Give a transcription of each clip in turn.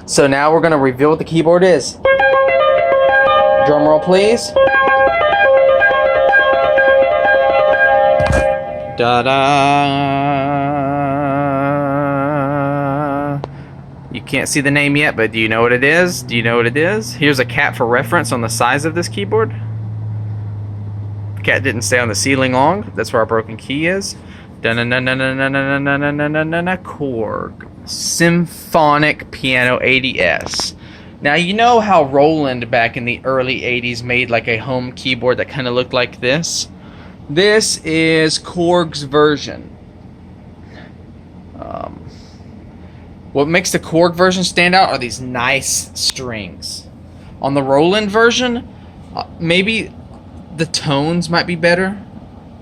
So now we're gonna reveal what the keyboard is. Drum roll, please. Da-da. You can't see the name yet, but do you know what it is? Do you know what it is? Here's a cat for reference on the size of this keyboard. The cat didn't stay on the ceiling long. That's where our broken key is. Korg Symphonic Piano 80S. Now you know how Roland back in the early 80s made like a home keyboard that kind of looked like this? This is Korg's version. What makes the Korg version stand out are these nice strings. On the Roland version, maybe the tones might be better.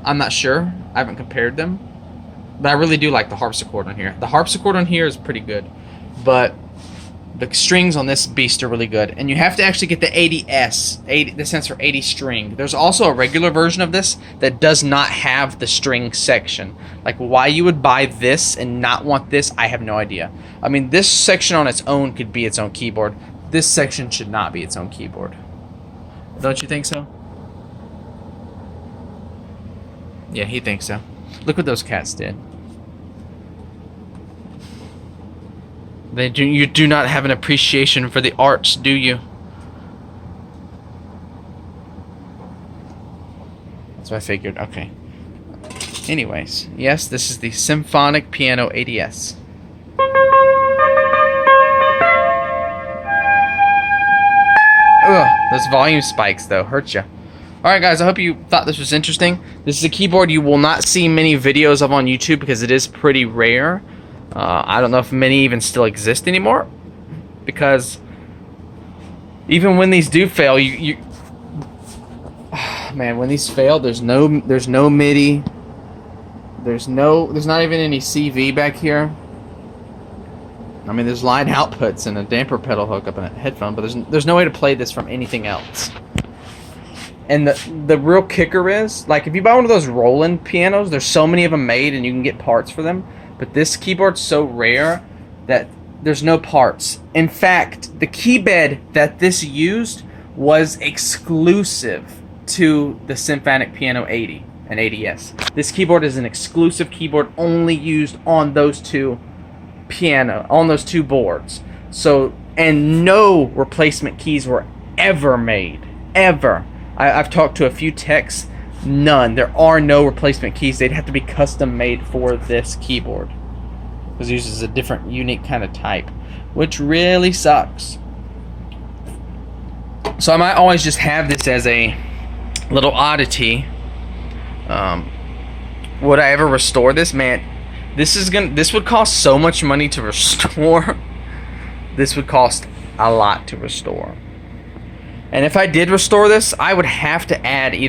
I'm not sure. I haven't compared them. But I really do like the harpsichord on here. The harpsichord on here is pretty good. But the strings on this beast are really good. And you have to actually get the 80S. The stands for 80 string. There's also a regular version of this that does not have the string section. Like why you would buy this and not want this, I have no idea. I mean, this section on its own could be its own keyboard. This section should not be its own keyboard. Don't you think so? Yeah, he thinks so. Look what those cats did. You do not have an appreciation for the arts, do you? That's what I figured. Okay. Anyways, yes, this is the Symphonic Piano 80S. Ugh, those volume spikes though hurt you. Alright guys, I hope you thought this was interesting. This is a keyboard you will not see many videos of on YouTube because it is pretty rare. I don't know if many even still exist anymore. Because even when these do fail, man, when these fail, there's no MIDI. There's not even any CV back here. I mean, there's line outputs and a damper pedal hook up in a headphone, but there's no way to play this from anything else. And the real kicker is, like, if you buy one of those Roland pianos, there's so many of them made and you can get parts for them. But this keyboard's so rare that there's no parts. In fact, the key bed that this used was exclusive to the Symphonic Piano 80 and 80S. This keyboard is an exclusive keyboard only used on those two boards. So, and no replacement keys were ever made. Ever. I've talked to a few techs. None. There are no replacement keys. They'd have to be custom made for this keyboard. Because it uses a different, unique kind of type. Which really sucks. So I might always just have this as a little oddity. Would I ever restore this? Man, this would cost so much money to restore. This would cost a lot to restore. And if I did restore this, I would have to add either